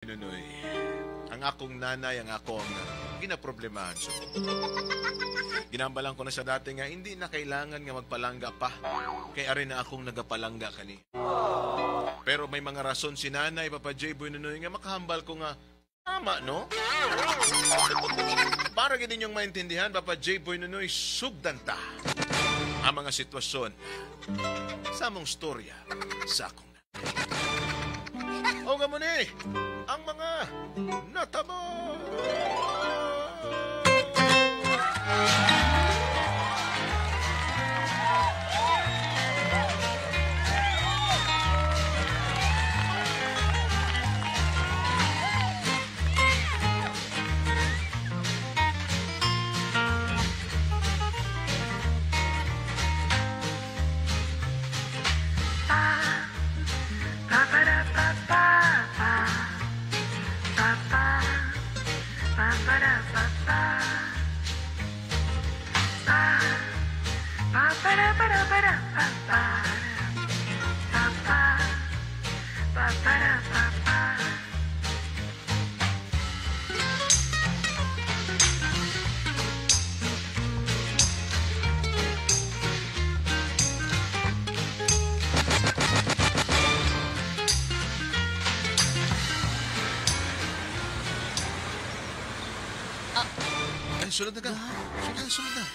Nunoy, ang akong nanay, ang akong ginaproblemahan. So, ginambalan ko na sa dati nga, hindi na kailangan nga magpalangga pa. Kaya rin na akong nagapalangga kani. Pero may mga rason si nanay, Papa J. Boy Nunoy, nga makahambal ko nga, tama, no? Para gini niyong maintindihan, Papa J. Boy Nunoy, sugdan ta ang mga sitwasyon sa among storya sa akong o nga mo ni, ang mga natamo. Sulod na ka. Sulod na.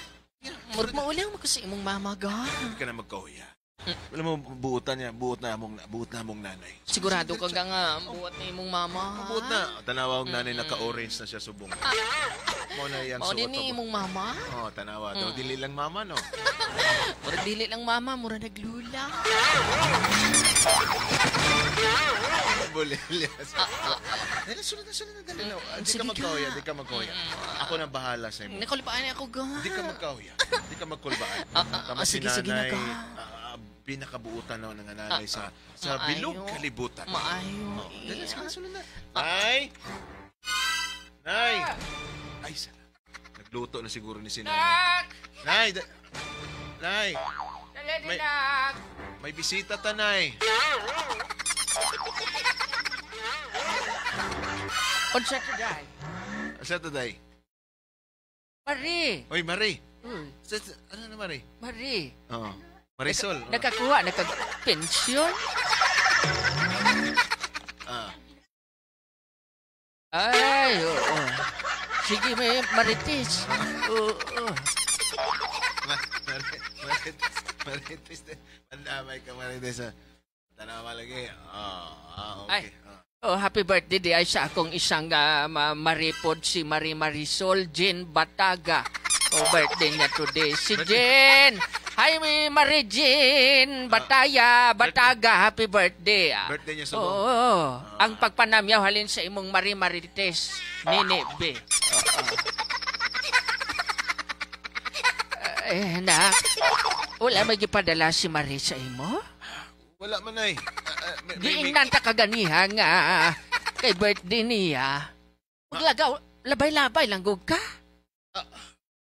Murag maulang mo kasi imong mama ga. Hindi ka na magkahuya. Alam mo, buot na among nanay. Sigurado ka nga buhat ni imong mama. Buot na. Tanawa ang nanay naka-orange na siya subong. Mo na yan suot. Mao ni imong mama? Oo, tanawa. Daw dili lang mama, no? Murag dili lang mama, murag naglula. Bolelias. Sulod na. Dali na. Di ka magkahuya. Ako na bahala sa imo. Nakulbaan ako ga. Di ka magkahuya. Di ka magkulbaan. Tama si sige nanay. na Pinakabuutan na ng nanay sa bilog kalibutan. Maayo. Dali, sulod na. Nay! Nay! Ay, sana. Nagluto na siguro ni si nanay. Nay! Nay! May bisita ta, Nay. Unsa today? Asa today? Marie. Oy, Marie. Ano na, Marie? Marie. Oo. Marisol. Nakakuha, pension. Ay, oo. Sige, may marites. Oo. Marites. Pandamay ka, Marites. Tanawa lagi. Okay. Ay. Oh, happy birthday di ay sa akong isang maripod si Marie Marisol Jean Bataga. Oh, birthday niya today. Si Jean! Hi, Marie Jean! Bataga, happy birthday. Birthday niya sa Oo. Ang pagpanamyaw halin sa imong Marie Marites. Nene B. Na, wala may gipadala si Marie sa imo? Wala man ay. Giingnan ta kaganiha nga kay birthday niya. Maglagaw, labay-labay lang gug ka.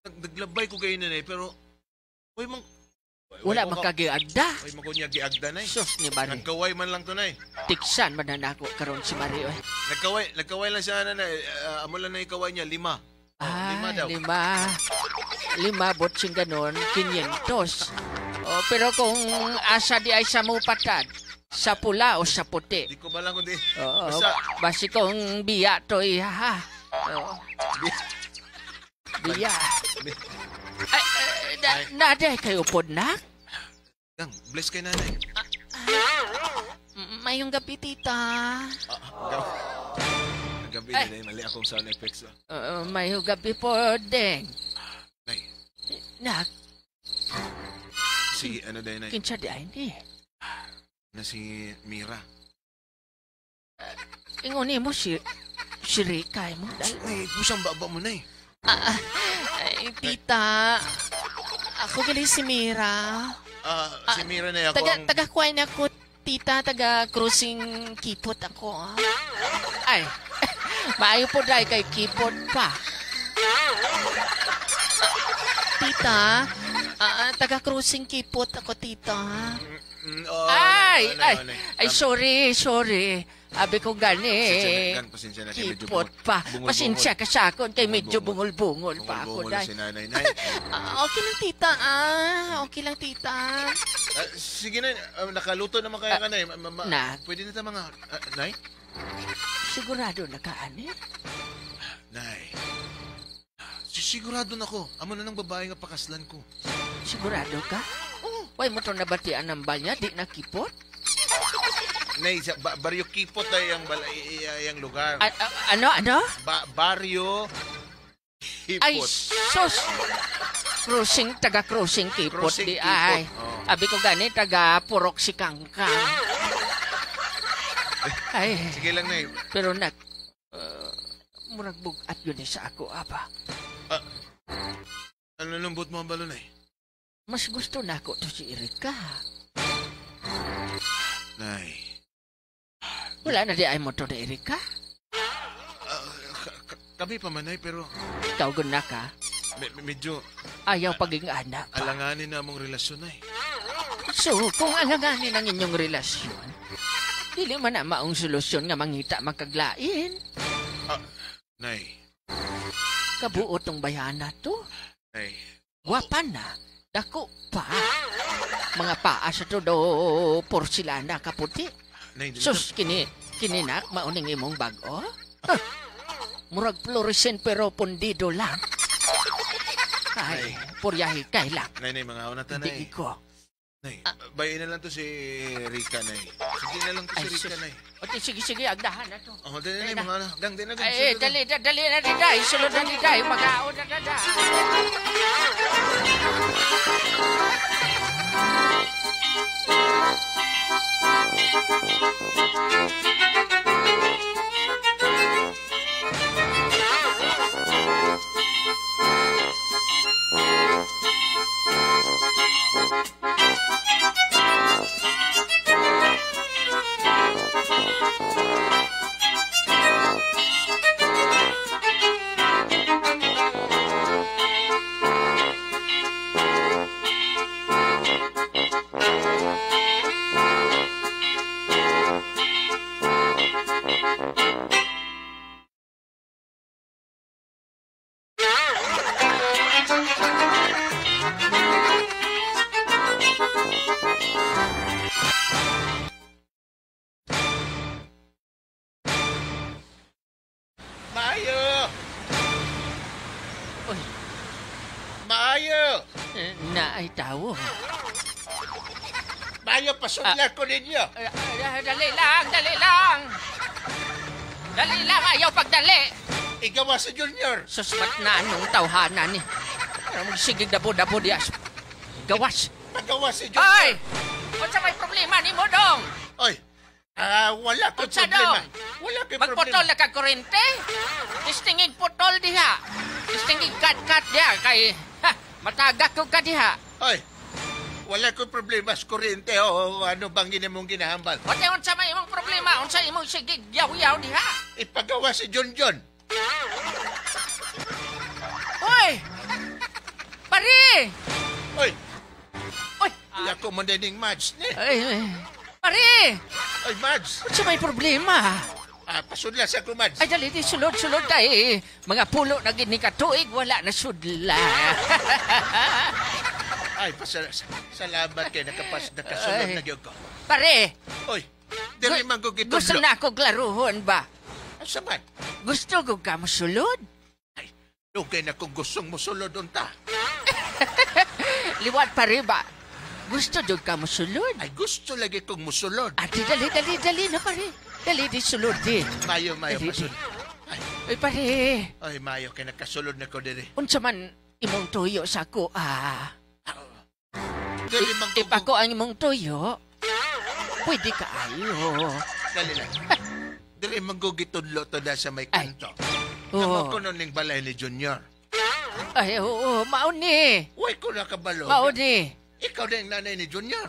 Naglabay ko kayo na pero wala makagiagda. Oy, makunya giagda nay. Sus ni Marie. Nagkaway man lang to nay. Tiksan man na nako karon si Marie. Nagkaway lang siya na amo lang na ikaway niya 5. Ah, 5 daw. 5 botsing ganon, 500. Oh, pero kung asa di ay sa mupatad, sa pula o sa puti. Di ko ba lang kundi. Oo, basi kung biya to ha. Oo. Biya. Ay, naday kayo pod na? Gang, bless kay nanay. Mayong gabi, tita. Gabi na mali akong sound effects. May gabi po, Deng. Nay. Nak. Si ano day nay? Kinsa di ay ni? Na si Mira. Inguni mo si Rika mo. Ay, busang baba mo nay. Ay, tita. Ako gali si Mira. Si Mira na ako ang... Taga-kuhay na ako, tita. Taga-cruising kipot ako. Ay, maayo po dahil kay kipot pa. Tita, taga-cruising kipot ako, tita. Ay, sorry. Abi ko gani. Pasensya na kay medyo Kipot pa. bungol-bungol. Pasensya ka sa akon kay medyo bungol-bungol pa ako, Bungol-bungol day. si nanay. Nay, Okay lang, tita. Okay lang, tita. sige na, nakaluto naman kaya ka, Nay. Na. Pwede na tayo mga... Nay? Sigurado na ka, ani? Nay. Sigurado na ko. Amo na ng babae nga pakaslan ko. Sigurado ka? Why mo to nabatian ng balya? Di nakipot? Nay, sa Baryo Kipot ay yung lugar. Ano? Baryo Kipot. Ay, sus! Taga-cruising kipot Cruising di kipot, ay. oh. Abi ko gani, taga-purok si Kangkang. Ay, Sige lang, Nay. pero murag bugat yun sa ako, apa. Ano lambot mo ang balo, Nay? Mas gusto na ako to si Erika. Nay. Wala na di ay mo to ni Erika. Kami pa man, Nay, pero Tawgon na ka. medyo Ayaw paging anak pa. alanganin na among relasyon, Nay. So, kung alanganin ang inyong relasyon, dili man na maong solusyon nga mangita makaglain. Nay. Kabuo tong bayana to. Nay. Gwapa na. Dako pa. Mga paa sa to do porcelana kaputi. Nay, Sus, kininak, mauning imong bago? Huh. Murag fluorescent pero pundido lang. Ay, puryahi kay lang. Nay, mga una ta, Hindi Nay. ko. Nay, bayin na lang to si Rika, Nay. Sige na lang to si Rika, Nay. O, sige, agdahan na to. Oh, dali na, mga anak. Gang, dali na. Ay, dali na diday. Sulod na diday. Mag-aon na diday. Maayo! Uy, Maayo! na ay tawo. Maayo, pasudlan ko ninyo. Dali lang. Dali lang, ayaw pagdali. Igawa sa Junior. Susmat na anong tawhanan ni. Pero magsigig dabo-dabo dias. Gawas. Pagawa si Junior. Ay! Unsa may problema ni mo dong? Oy! Wala ko Unsa problema. dong? Wala ko Magputol problema. na kag kurente? Distingig putol diha. Distingig kat-kat diha kay matagak ko ka diha. Oy! Wala ko problema sa kuryente o ano bang ginamong ginahambal. Pati unsa may imong problema? Unsa imong sigig yaw-yaw diha? Ipagawa si Junjun. Hoy! Pare! Oy! Oy! Ako mo dining match ni. Ay, pare! Oy, Mads. Unsa may problema? Pasudla sa ko, Mads. Ay, dali di sulod-sulod tayo. Mga pulo na gini katuig, wala na sudla. Ay, salamat kay nakasulod Ay. na gyud ko. Pare, Oy, dili man ko gitudlo. gusto na ako klaruhon ba? Asa man? Gusto ko ka masulod? Ay, dugay na kung gustong musulod unta. Liwat pare ba? Gusto jud ka masulod? Ay, gusto lagi kong musulod. Ati, dali na pare. Dali di sulod di. Mayo, Dali, pasud. Ay, pare. Ay, mayo kay nakasulod na ko diri. Unsa man imong tuyo sa ko, Dili man ko. Ipako ang imong tuyo. Pwede ka ayo. Dali lang. Dili man ko gitudlo to da sa may Ay. kanto. Oo. Naman ko nun ning balay ni Junior. Ay, oo, mauni. Uy, ko nakabalo. Mauni. Ikaw na yung nanay ni Junior.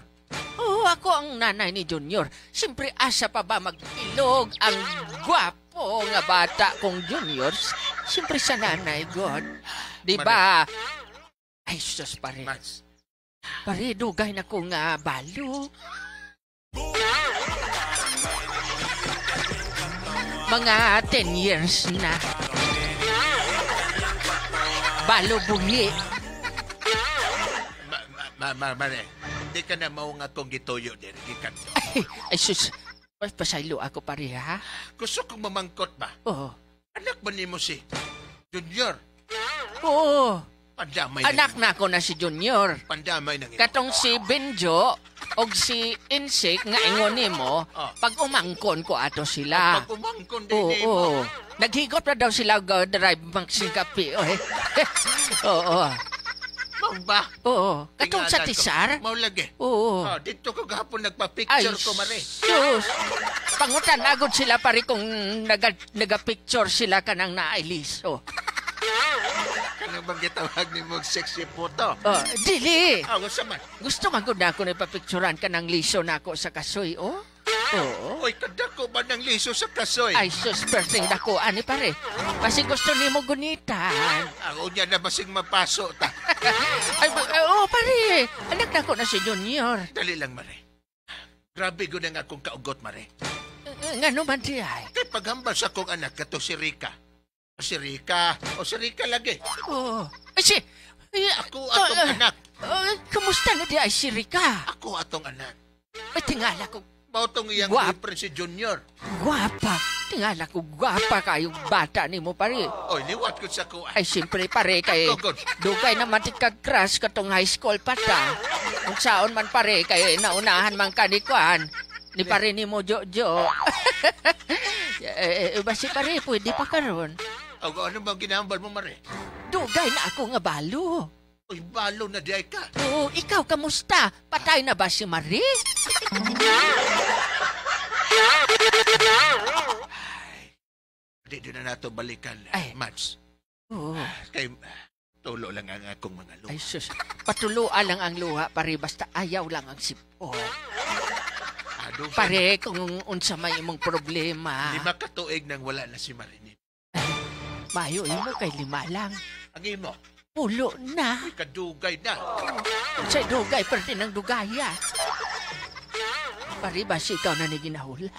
Oo, ako ang nanay ni Junior. Siyempre, asa pa ba mag-ilog ang gwapo nga bata kong Junior? Siyempre sa nanay, God. Di ba? Ay, sus, pare. Mads. Pare, dugay na ko nga balo. Mga 10 years na. Balo buhi. Mare, di ka na mao nga kong gituyo diri gikanto. Ay sus, pasaylo ako pare ha? Gusto kong mamangkot ba? Oo. Anak ba nimo si Junior? Oo. Pandamay Anak na. na ako na si Junior. Pandamay na. Katong si Benjo og si Insik nga ingon nimo, pag umangkon ko ato sila. Pag umangkon din Oo, nimo. oo. Naghigop na daw sila drive magsingkapi. Oo. Mao ba? Oo. Katong sa Tingala ko. Tisar? Mao lagi. Oo. Dito ko gahapon nagpa-picture ko mare. sus. Pangutan agad sila pare kung naga-picture sila kanang nailiso. Kanang bang gitawag ni mo sexy photo? Oh, dili. Gusto man. Gusto man gud na ako na ipapicturan kanang liso na ako sa kasoy, oh? Oo. Oy, kadako ba ng liso sa kasoy? Ay, sus, persing dako, ani pare. Kasi gusto ni mo gunitan. Ako niya na basing mapaso ta. Oo, pare. Anak na ako na si Junior. Dali lang mare. Grabe ko na nga akong kaugot mare. Nga naman di ay. Kay paghambal sa akong anak kato si Rika. Si Rika lagi. Oo. Ay, si... Ako atong anak. Kamusta na di ay si Rika? Ako atong anak. Ay, tingala ko. Mautong iyang Guwap. boyfriend si Junior. Gwapa. Tingala ko, gwapa kayong bata ni mo, pare. Oy, liwat ko sa kuha. Ay, siyempre, pare, kay Good. dugay naman kag-crush katong high school pata. Kung saon man, pare, kay naunahan man kanikuan. Ni pare ni mo, Jojo. Basi, pare, pwede pa karon. Ano bang ginambal mo, mare? Dugay na ako nga balo. Uy, balo na di ay ka. Oo, ikaw, kamusta? Patay na ba si Marie? Di na nato balikan, Ay. Mads. Oo. Kay tulo lang ang akong mga luha. Ay, sus. Patuluan lang ang luha, pare. Basta ayaw lang ang sipon. Pare, kung unsa may imong problema. 5 katuig nang wala na si Marinette. Mayo mo kay 5 lang. Ang imo, Pulo na. kadugay na. Sa dugay, pwede ng dugaya. Pare, basi ikaw na ni ginahula.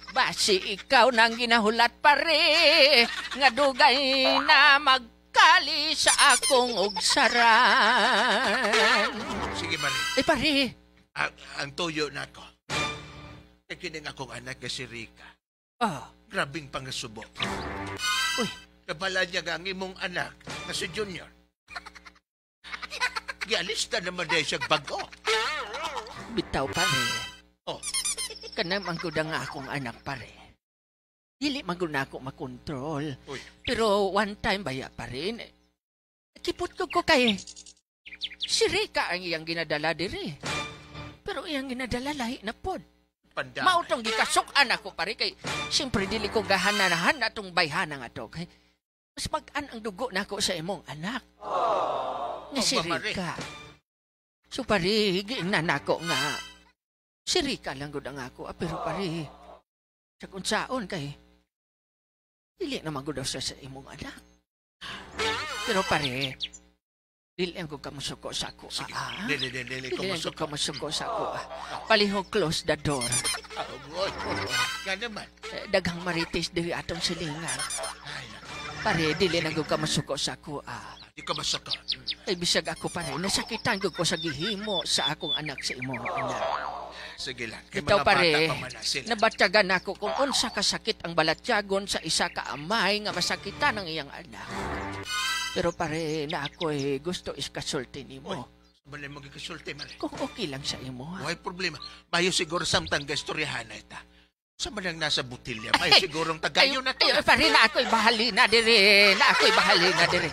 Basi ikaw nang ginahulat, pare. Nga dugay na magkali sa akong ugsaran. Sige, Marinette. Eh, pare. Ang tuyo na ko. Kaya kining akong anak na si Rika. Oh, Grabing pangasubo. uy. Kabala niya nga ang imong anak na si Junior. Gialista naman dahil siya bago. Bitaw, pare. Oh, Kanang manggod nga akong anak, pare. Dili manggod na ako makontrol. uy. Pero one time baya pa rin. Kipot ko kay si Rika ang iyang ginadala diri. Pero iyang ginadala lahi na pod. Pandamay. Mautong gikasukan ako pare kay siyempre dili ko gahananahan na itong bayhana nga to. Kay mas mag-an ang dugo na ako sa imong anak. Nga si Oh, Mare. Rika. So pare, giingnan ako nga si Rika lang gud ang ako. Pero pare, sa kunsaon kay dili naman gud daw siya sa imong anak. Pero pare, dili ang ko kamusuko sa ako. Sige, Ah, dili, dili ko ang ko masuk. kamusuko sa ako. Palihog close the door. Boy. Nga naman. Daghang marites diri atong silingan. Ay, naku. Pare, dili na ko kamusuko sa ako. Di ka masuk. Ay bisag ako pare, nasakitan ko sa gihimo sa akong anak sa imong anak. Sige lang. Kay Ikaw mga pare, bata pa man na sila. nabatyagan ako kung unsa kasakit ang balatyagon sa isa ka amay nga masakitan ang iyang anak. Pero pare, na ako gusto iskasulti nimo. Uy. Balay mo gikasulti, Mare. Kung okay lang sa imo. Ha? May problema. Mayo siguro samtang gaistoryahan na ita. Sa manang nasa butilya, mayo sigurong tagayo na to. Ay, pare, na ako'y bahali na diri. Na ako'y bahali na diri.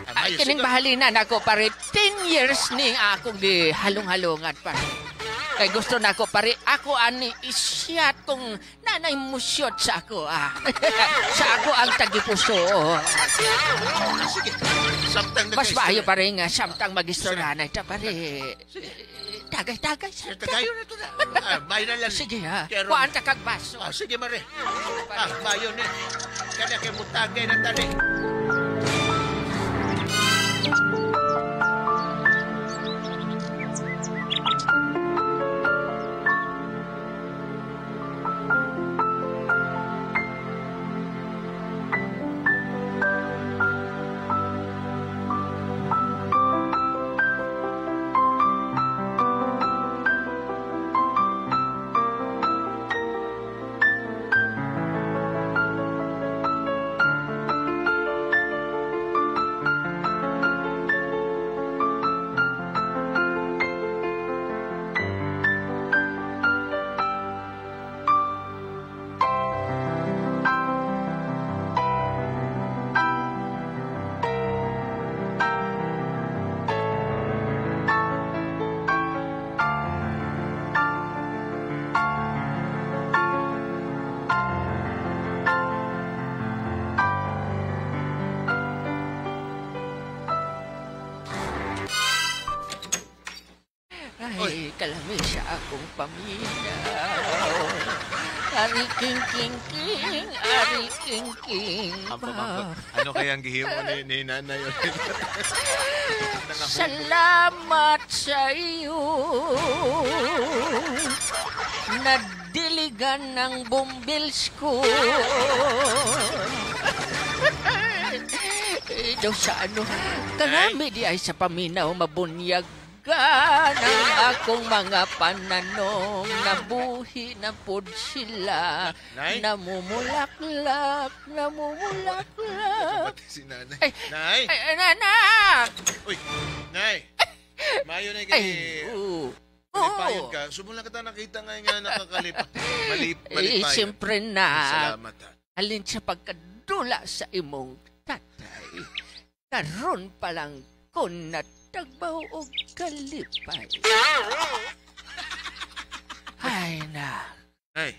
Ay, Mayo kining siguro. bahali na nako pare. 10 years ning akong di halong-halongan pare. Kay gusto na ako pare, ako ani isyat kung nanay musyot sa ako. Sa ako ang tagipuso. Sige. Samtang Mas nagkaistorya. maayo pare nga samtang magistorya na ita pare. Tagay-tagay sa Tagayo na to na. Mayo na lang. Sige ha. Kaya ron- Kuhaan ta kag baso. Sige, Mare. Mayo ni. Kaya kay mutagay na tali. kalami sa akong paminaw. Ari king king king, ari king king. Ampam. Ano kaya ang gihimo ni nanay? Salamat sa iyo. Nadiligan ng bumbils ko. Daw sa ano, kalami di ay sa paminaw mabunyag ng akong mga pananong. Nabuhi na pod sila. Nay? Namumulaklak. Pati si nanay. Ay, Nay! Ay, nanak! Uy! Nay! Mayo na kay... Malipayon ka. Sumula ka nakita nga nga nakakalipa. Malipayon. Siyempre na. Salamat ha. Alin sa pagkadula sa imong tatay. Karon pa lang ko natagbaw og kalipay. Ay na. Nay!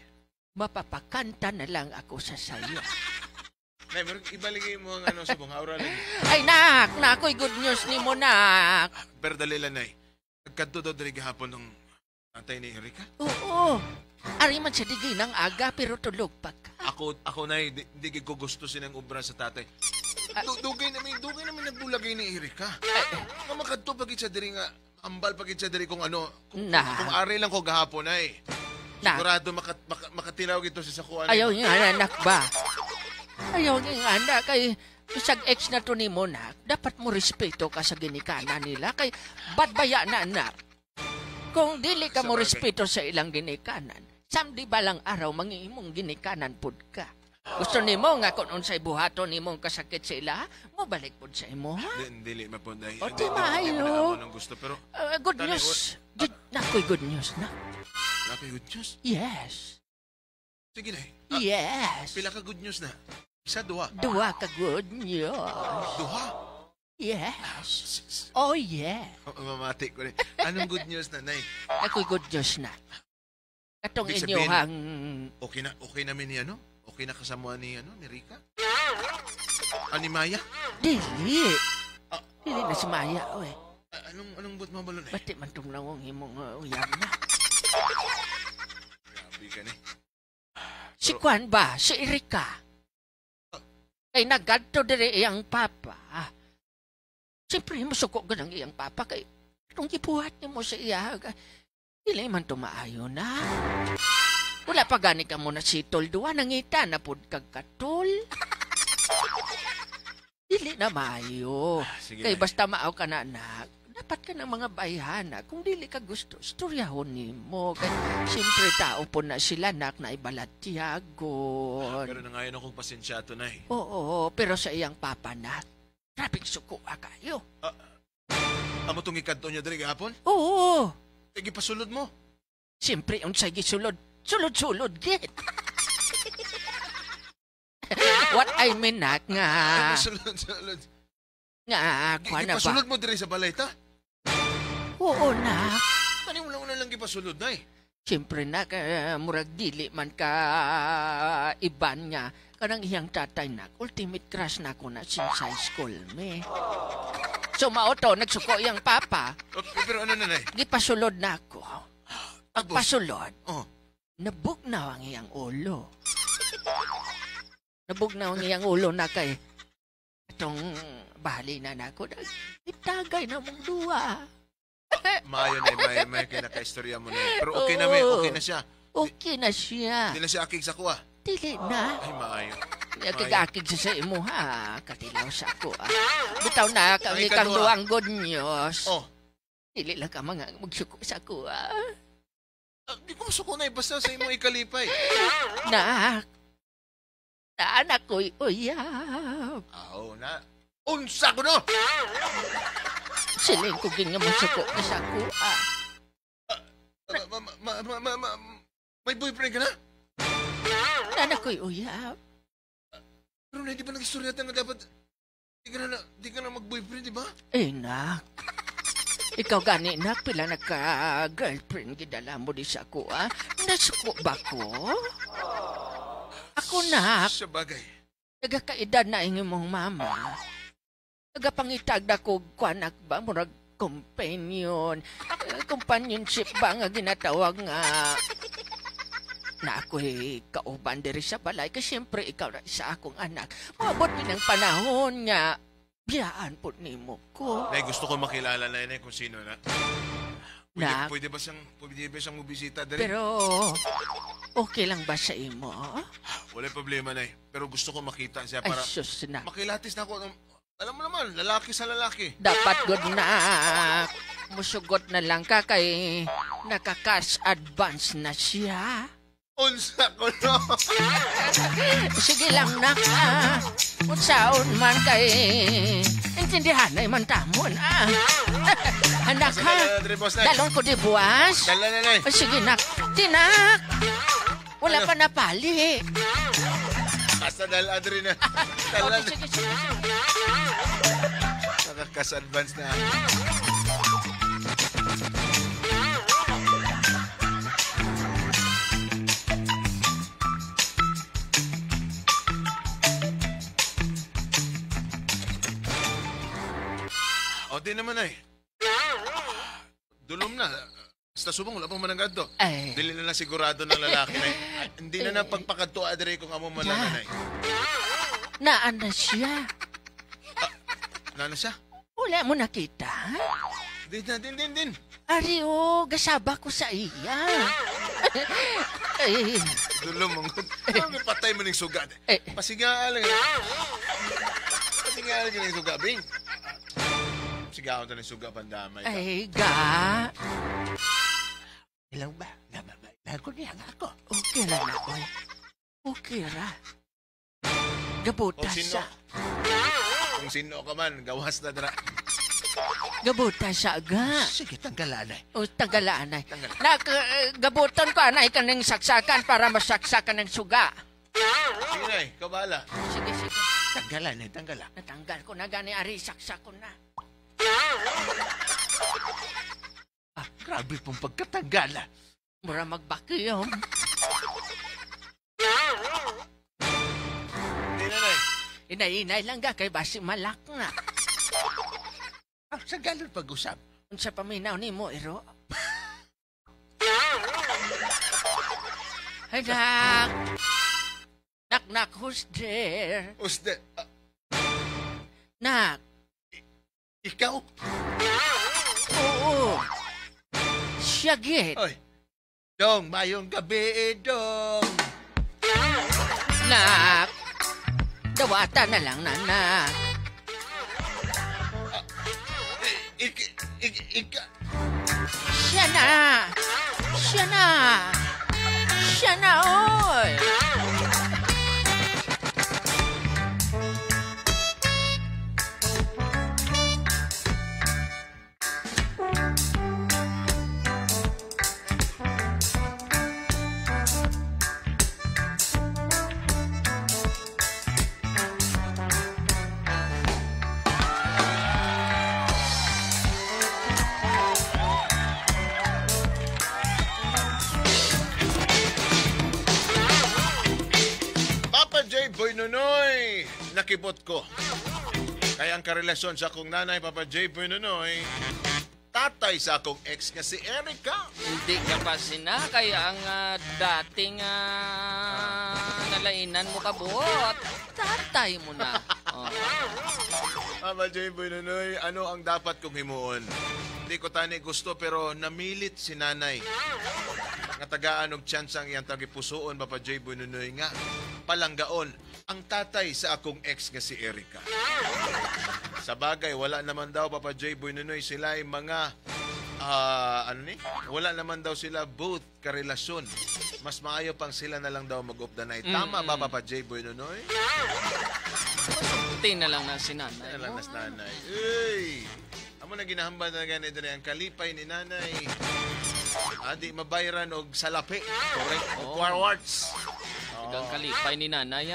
Mapapakanta na lang ako sa saya. Nay, ibaligay mo ang subong aura lagi. Ay nak, nakoy good news ni mo nak. Pero dali lang, Nay. Nagkanto daw dali gahapon ng tatay ni Erika. Oo. Ari man siya digay ng aga pero tulog pa ka. Ako Nay, di ko gusto sinang obra sa tatay. Dugay namin nagbulagay ni Erika. Nga makadto pagit sa diri nga, ambal pagit sa diri kung ano, kung ari lang ko gahapon, Nay. Sigurado makatilaw ito sa sakuan. Ayaw nga anak ba? Ayaw nga anak kay isang ex na to ni mo nak. Dapat mo respeto ka sa ginikanan nila kay badbaya na anak. Kung dili ka mo respeto sa ilang ginikanan, samdi balang araw mangimong ginikanan pud ka. Gusto nimo nga kung unsay buhaton nimong kasakit sa ila, mo balik pud sa imo. Dili mapunday. O di maayo. Gusto pero Good news. Nakoy good news na. Nakoy good news? Yes. Sige Nay. Yes. Pila ka good news na? Isa, duha. Duha ka good news. Duha? Yes. Oh, yeah. Mamati ko rin. Anong good news na, Nay? Ako'y good news na. Katong Ibig inyohang... Okay namin ni ano? Okay na kasama ni Rika? Ni Maya? Dili. Dili na si Maya, oy. Anong but mabalo na? Bati man itong nawang imong uyab na. Grabe ka ni. Si Kwan ba? Si Erika? Kay nagadto diri iyang papa. Siyempre, masuko ka ng iyang papa kay itong gibuhat niyo mo sa iya. Dili man tumaayo na. Wala pa gani ka muna si Tolduwa, nangita na pud kag katol. Dili na maayo. Sige, Kay Nay. basta maaw ka na anak, dapat ka ng mga bayhana. Kung dili ka gusto, istoryahon nimo. Kay siyempre tao po na sila nak na ibalatyagon. Pero nangayon akong pasensyato, Nay. Oo, pero sa iyang papa na, traping suko kayo. Amo itong ikanto niya dali gahapon? Oo, Sige, pasulod mo. siyempre unsay gisulod. Sulod-sulod, git. What I mean nak nga, Pasulod. nga, kwa na ba? Pasulod mo diri sa balay, ta? Oo nak. Ano mo lang gipasulod, Nay? Siyempre nak, murag dili man ka iban nga. Kanang iyang tatay nak, ultimate crush na ko na since high school, me. So maoto, nagsuko iyang papa, Pero ano na, Nay? gipasulod na ako. Pagpasulod, Oh. nabugnaw ang iyang ulo. Nabugnaw ang iyang ulo na kay itong bahali na nako. Itagay na mong duwa. Maayo na, may kinaka-istorya mo na. Pero okay na, may. Okay na siya. Okay na siya. Hindi na siya akig sa kuha. Dili na. Ay, maayo. Kagakig siya sa imo ha. Katilaw sa ako Bitaw na kang Ay, ikang kadua. duwang good news. Oh. Dili lang ka mga magsuko sa ako Di ko masuko na, basta sa imo ikalipay. Na anak ko'y uyab. Oo na. Unsa ko no! Siling ko nga masuko na sa ako May boyfriend ka na? Anak ko'y uyab. Pero na, hindi pa nag-istorya nga dapat di ka na mag-boyfriend, di ba? Eh, nak. Ikaw gani, nak, pila nagka-girlfriend gidala mo di sa ako, Nasuko ba ko? Ako, nak. Sa bagay. Nagakaedad na ingin mong mama. Nagapangitag na ko, kwanak ba? Murag companion. Companionship ba nga ginatawag nga na ako'y kauban diri sa balay kasi siyempre ikaw na isa akong anak. Maabot din ang panahon nga biyaan po nimo ko. Nay, gusto ko makilala na yun kung sino na. Nak. Pwede ba siyang mubisita dali? Pero okay lang ba sa imo? Wala problema, Nay. Pero gusto ko makita siya Ay, para sus na. makilatis na ako. Alam mo naman, lalaki sa lalaki. Dapat good na musugot na lang ka kay naka-cash advance na siya. Unsa ko no? Sige lang na ka. Unsaon man kay intindihan na man tamon. Anak ha. Dalong ko di buwas. Dala na, Nay. Sige nak. Tinak. Wala pa na pali. Asa dala adri na. Dala na. Sige. Nakakas-advance na. O, di naman ay. Dulom na. Basta subong, wala pang mananggad to. Ay. Dili na lang sigurado ng lalaki na hindi na pagpakadto adre kung amo man nanay. Naan na siya. Nana siya? Wala mo nakita? Din. Ari o, gasaba ko sa iya. Ay, Dulom mong. Ano patay mo ng sugat? Eh. Pasigaan lang. Pasigaan lang ng sugat, Bing. Sigaw to ng sugat pandamay. ay, ga. Ilang ba? Namamaylan ko niya nga ako. Okay ra na, oy. Okay ra. Gabuta Kung sino, siya. kung sino ka man, gawas na dra. Gabuta siya, ga. Sige, tanggalan eh. O, tagalaan ay. Tanggal. Gabutan ko, anay ka ng saksakan para masaksakan ng suga. Sige na ikaw bahala. Sige. Tanggalan eh, tanggalan. Natanggal ko na gani, ari, saksak ko na. Ah, grabe pong pagkatanggalan. Mura magbakyom. Hindi na, Nay. Inay-inay lang ga, kay basi malak na. Ah, sa galon pag-usap. Unsa paminaw ni mo, Iro? Hey, Nak, who's there? Usde, Nak, ikaw? oo. Siya git. Oy. Dong, mayong gabi, Dong. Nak, dawata na lang, nanak. Siya na, oy. Boy Nonoy, nakibot ko. Kaya ang karelasyon sa akong nanay, Papa J. Boy Nonoy, tatay sa akong ex nga si Erica. Hindi ka pa sina, kaya ang dating nalainan mo kabuot. Tatay mo na. Oh. Papa J. Boy Nonoy, ano ang dapat kong himuon? Hindi ko tani gusto pero namilit si nanay. Nga tagaan og chance ang iyang tagipusoon, Papa J. Boy Nonoy nga. Palanggaon ang tatay sa akong ex nga si Erica. Sa bagay, wala naman daw, Papa J. Boy Nonoy, sila ay mga wala naman daw sila both karelasyon. Mas maayo pang sila na lang daw mag-off the night. Tama ba, Papa J. Boy Nonoy? Puti na lang na si nanay. Alam nas nanay. Uy! Amo na ginahambal na gani diri ang kalipay ni nanay. Adi mabayran og salapi. Correct. O quarwards. Ang kalipay ni nanay,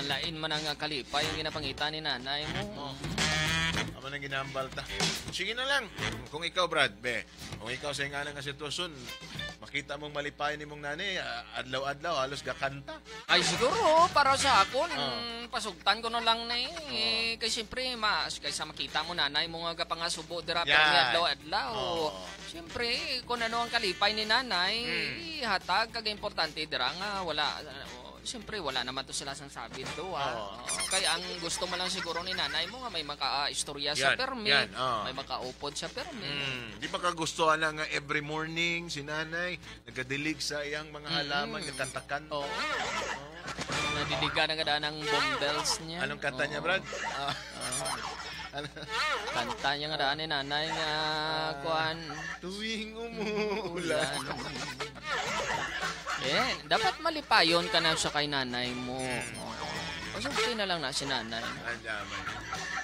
lain man ang kalipay yung ginapangita ni nanay mo. Amo na ginahambal ta. Sige na lang. Kung ikaw, Brad, be. Kung ikaw sa nga nga sitwasyon, makita mong malipay ni mong nanay, adlaw-adlaw, halos gakanta. Ay siguro para sa akon Oh. pasugtan ko na lang na kay siyempre mas kaysa makita mo nanay mo nga pangasubo dira Yan. pero adlaw. Oh. Siyempre kung ano ang kalipay ni nanay hatag kag importante dira nga wala siyempre wala naman to sila sang sabi do Oh. kaya ang gusto mo lang siguro ni nanay mo nga may maka-istorya sa Yan, permi, yan, oh. may makaupod sa permi. Di ba kagustuhan lang nga every morning si nanay nagadilig sa iyang mga halaman, kakantakan. Oo. Nadiligan na nga ng bomb bells niya. Anong kanta niya, Oo. Brad? Kanta niya nga daan ni nanay nga kuan Tuwing umuulan. dapat malipayon ka na sa kay nanay mo. Pasugti na lang na si nanay. Andaman.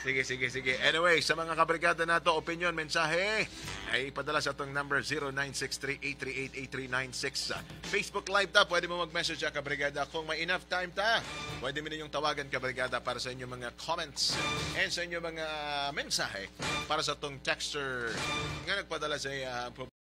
Sige. Anyway, sa mga kabrigada nato, opinion, mensahe, ay ipadala sa itong number 0963-838-8396. Facebook Live ta, pwede mo mag-message sa kabrigada. Kung may enough time ta, pwede mo ninyong tawagan kabrigada para sa inyong mga comments and sa inyong mga mensahe para sa itong texter nga nagpadala sa